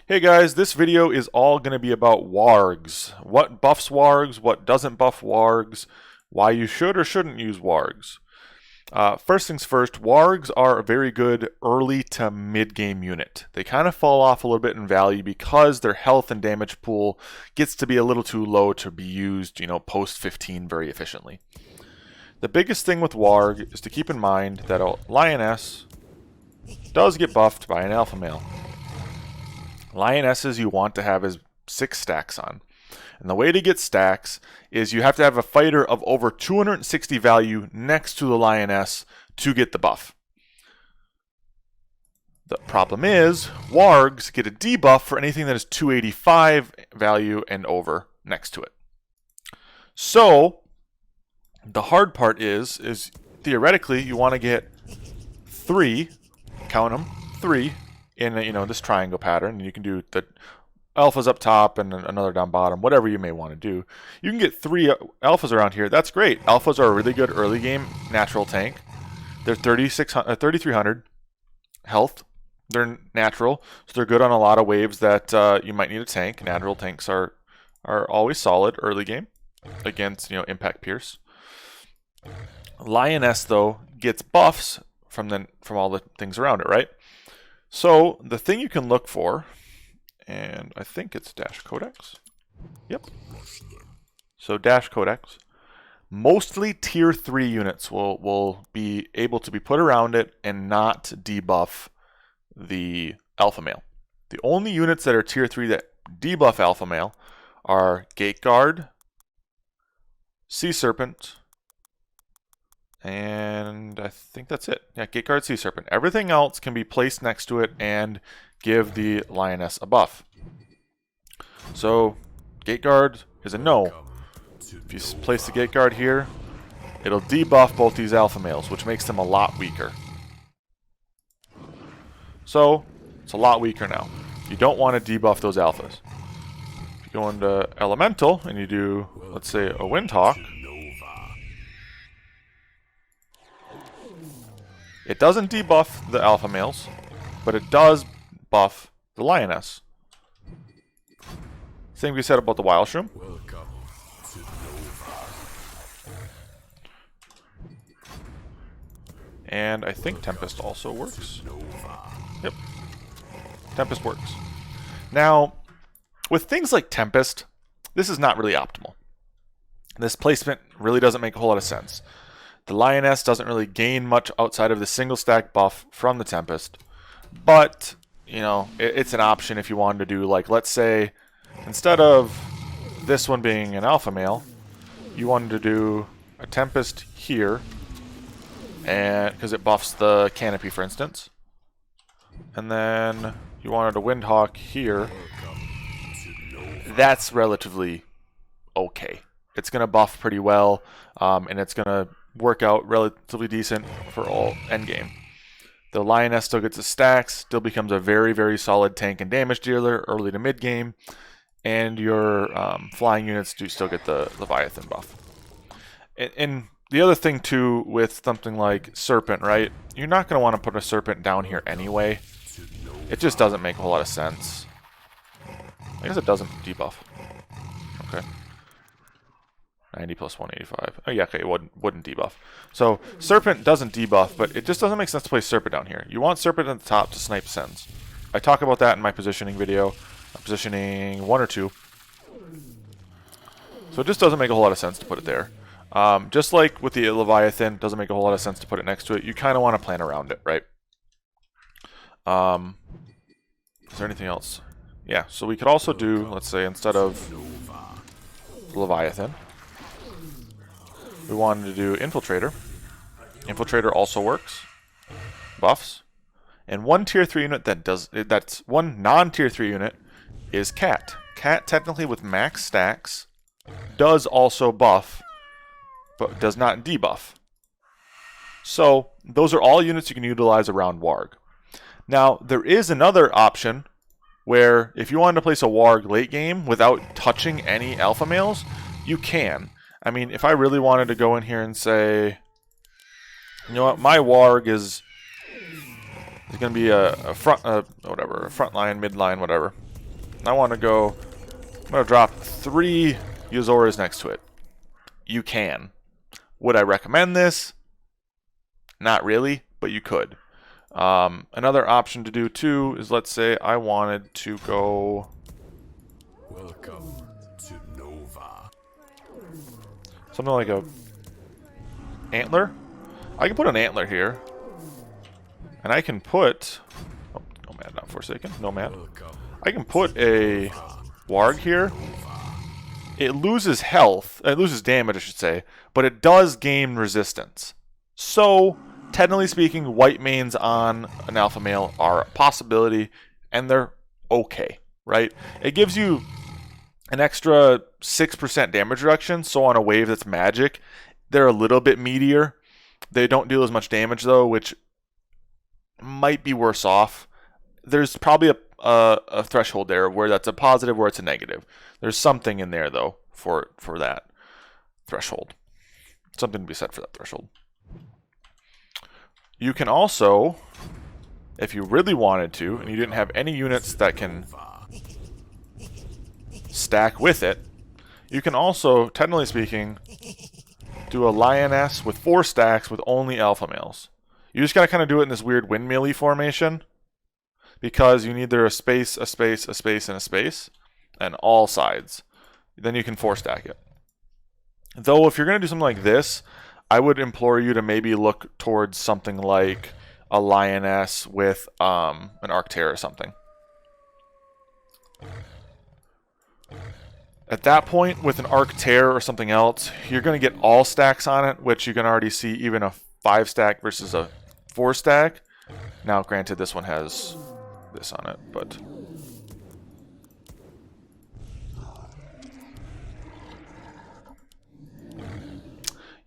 Hey guys, this video is all going to be about wargs. What buffs wargs, what doesn't buff wargs, why you should or shouldn't use wargs. First things first, wargs are a very good early to mid-game unit. They kind of fall off a little bit in value because their health and damage pool gets to be a little too low to be used, post 15 very efficiently. The biggest thing with warg is to keep in mind that a lioness does get buffed by an alpha male. Lionesses you want to have is 6 stacks on. And the way to get stacks is you have to have a fighter of over 260 value next to the lioness to get the buff. The problem is, wargs get a debuff for anything that is 285 value and over next to it. So, the hard part is theoretically you want to get 3, count them, 3, in this triangle pattern, and you can do the alphas up top and another down bottom, whatever you may want to do. You can get 3 alphas around here. That's great. Alphas are a really good early game natural tank. They're 3,300 health. They're natural, so they're good on a lot of waves that you might need a tank. Natural tanks are always solid early game against impact pierce. Lioness though gets buffs from all the things around it, right? So the thing you can look for, and I think it's dash codex. Yep. So dash codex. Mostly tier 3 units will be able to be put around it and not debuff the alpha male. The only units that are tier 3 that debuff alpha male are Gate Guard, Sea Serpent, and I think that's it. Yeah, Gate Guard, Sea Serpent. Everything else can be placed next to it and give the lioness a buff. So, Gate Guard is a no. If you place the Gate Guard here, it'll debuff both these alpha males, which makes them a lot weaker. So, it's a lot weaker now. You don't want to debuff those alphas. If you go into Elemental and you do, let's say, a Windhawk, it doesn't debuff the alpha males, but it does buff the lioness. Same we said about the wild shroom. And I think Tempest also works. Yep. Tempest works. Now, with things like Tempest, this is not really optimal. This placement really doesn't make a whole lot of sense. The lioness doesn't really gain much outside of the single stack buff from the Tempest. But, it's an option if you wanted to do, like, let's say, instead of this one being an alpha male, you wanted to do a Tempest here, and because it buffs the canopy, for instance. And then you wanted a Windhawk here. That's relatively okay. It's going to buff pretty well, and it's going to work out relatively decent for all endgame. The lioness still gets the stacks, still becomes a very, very solid tank and damage dealer early to mid game, and your flying units do still get the Leviathan buff. And the other thing too with something like Serpent, right? You're not going to want to put a Serpent down here anyway. It just doesn't make a whole lot of sense. I guess it doesn't debuff. Okay. 90 plus 185. Oh yeah, okay, it wouldn't debuff. So, Serpent doesn't debuff, but it just doesn't make sense to place Serpent down here. You want Serpent at the top to snipe Sens. I talk about that in my positioning video. Positioning 1 or 2. So it just doesn't make a whole lot of sense to put it there. Just like with the Leviathan, doesn't make a whole lot of sense to put it next to it. You kind of want to plan around it, right? Is there anything else? Yeah, so we could also do, let's say, instead of Leviathan, we wanted to do Infiltrator. Infiltrator also works. Buffs. And one tier 3 unit that's one non-tier 3 unit is Cat. Cat, technically with max stacks, does also buff, but does not debuff. So, those are all units you can utilize around Warg. Now, there is another option where if you wanted to place a Warg late game without touching any alpha males, you can. I mean, if I really wanted to go in here and say, you know what, my Warg is going to be a front line, mid line, whatever. I want to go, I'm going to drop 3 Yozoras next to it. You can. Would I recommend this? Not really, but you could. Another option to do too is, let's say I wanted to go. Welcome to Nova. Something like a antler. I can put an antler here, and I can put. Oh, Nomad, not Forsaken. Nomad. I can put a warg here. It loses health. It loses damage, I should say, but it does gain resistance. So, technically speaking, white mains on an alpha male are a possibility, and they're okay, right? It gives you an extra 6% damage reduction, so on a wave that's magic, they're a little bit meatier. They don't deal as much damage, though, which might be worse off. There's probably a threshold there where that's a positive, where it's a negative. There's something in there, though, for that threshold. Something to be said for that threshold. You can also, if you really wanted to, and you didn't have any units that can stack with it, you can also, technically speaking, do a lioness with 4 stacks with only alpha males. You just gotta kind of do it in this weird windmill-y formation, because you need there a space, a space, a space, and a space, and all sides. Then you can 4 stack it. Though if you're gonna do something like this, I would implore you to maybe look towards something like a lioness with an Arctear or something. At that point, with an Arctear or something else, you're going to get all stacks on it, which you can already see even a 5 stack versus a 4 stack. Now, granted, this one has this on it, but...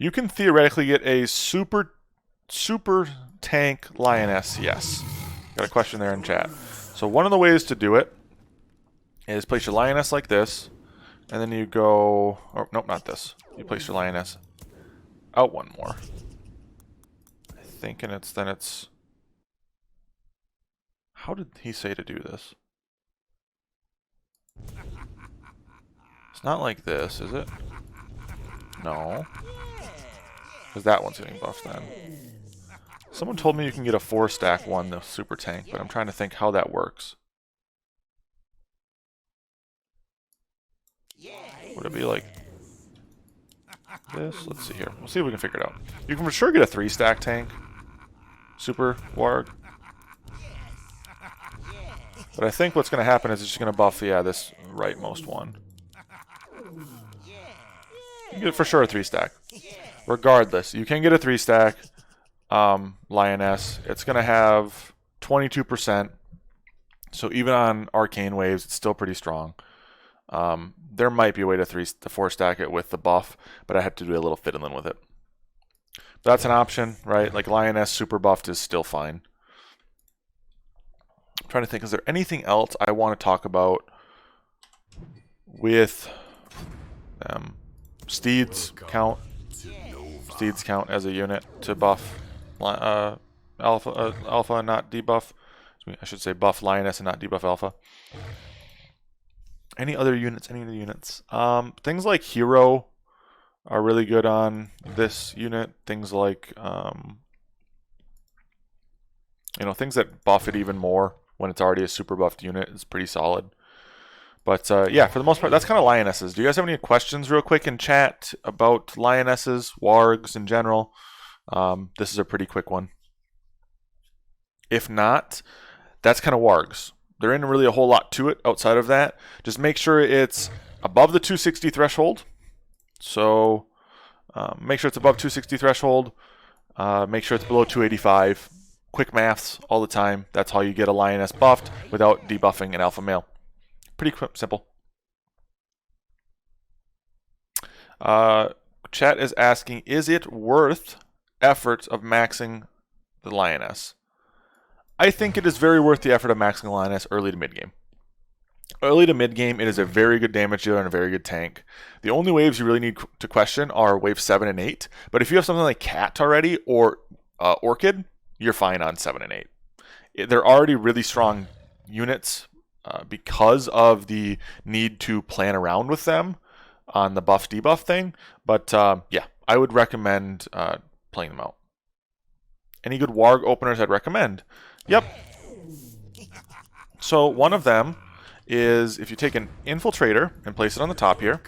You can theoretically get a super tank lioness, yes. Got a question there in chat. So one of the ways to do it is place your lioness like this, and then you go... Oh, nope, not this. You place your lioness out one more. I think, and then it's... How did he say to do this? It's not like this, is it? No. Because that one's getting buffed then. Someone told me you can get a 4 stack one, the super tank, but I'm trying to think how that works. Would it be like this? Let's see here. We'll see if we can figure it out. You can for sure get a 3 stack tank. Super warg. But I think what's going to happen is it's just going to buff, yeah, this rightmost one. You can get for sure a 3 stack. Regardless, you can get a 3 stack lioness. It's going to have 22%. So even on arcane waves, it's still pretty strong. There might be a way to 4 stack it with the buff, but I had to do a little fiddling with it. But that's an option, right? Like lioness super buffed is still fine. I'm trying to think, is there anything else I want to talk about with steeds count? Steeds count as a unit to buff alpha and not debuff. I should say buff lioness and not debuff alpha. Any other units? Any other units? Things like hero are really good on this unit. Things like things that buff it even more when it's already a super buffed unit is pretty solid. But yeah, for the most part, that's kind of lionesses. Do you guys have any questions real quick in chat about lionesses, wargs in general? This is a pretty quick one. If not, that's kind of wargs. There isn't really a whole lot to it outside of that. Just make sure it's above the 260 threshold. So make sure it's above 260 threshold. Make sure it's below 285. Quick maths all the time. That's how you get a lioness buffed without debuffing an alpha male. Pretty simple. Chat is asking, is it worth effort of maxing the lioness? I think it is very worth the effort of maxing the lioness early to mid game. Early to mid game, it is a very good damage dealer and a very good tank. The only waves you really need to question are wave 7 and 8. But if you have something like Cat already or Orchid, you're fine on 7 and 8. They're already really strong units because of the need to plan around with them on the buff debuff thing. But yeah, I would recommend playing them out. Any good warg openers I'd recommend? Yep. So one of them is if you take an infiltrator and place it on the top here,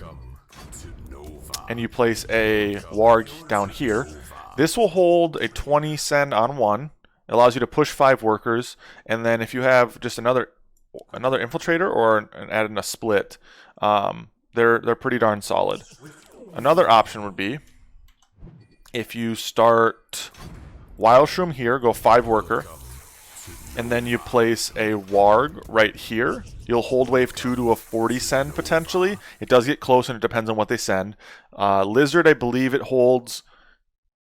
and you place a warg down here, this will hold a 20 send on one. It allows you to push 5 workers, and then if you have just another infiltrator or add in a split, they're pretty darn solid. Another option would be if you start Wild Shroom here, go 5 worker, and then you place a warg right here. You'll hold wave 2 to a 40 send potentially. It does get close and it depends on what they send. Lizard, I believe it holds.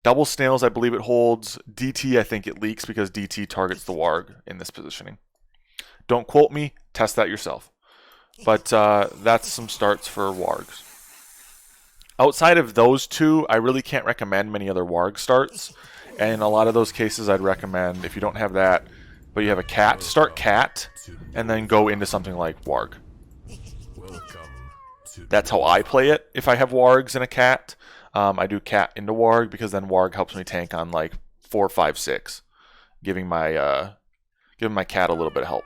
Double snails, I believe it holds. DT, I think it leaks because DT targets the warg in this positioning. Don't quote me, test that yourself. But that's some starts for wargs. Outside of those two, I really can't recommend many other warg starts. And in a lot of those cases, I'd recommend, if you don't have that, but you have a cat, start cat, and then go into something like warg. That's how I play it if I have wargs and a cat. I do cat into warg because then warg helps me tank on like 4, 5, 6, giving my cat a little bit of help.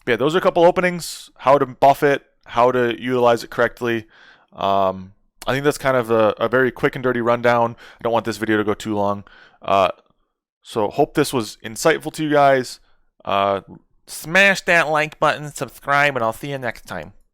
But yeah, those are a couple openings. How to buff it, how to utilize it correctly. I think that's kind of a very quick and dirty rundown. I don't want this video to go too long. So hope this was insightful to you guys. Smash that like button, subscribe, and I'll see you next time.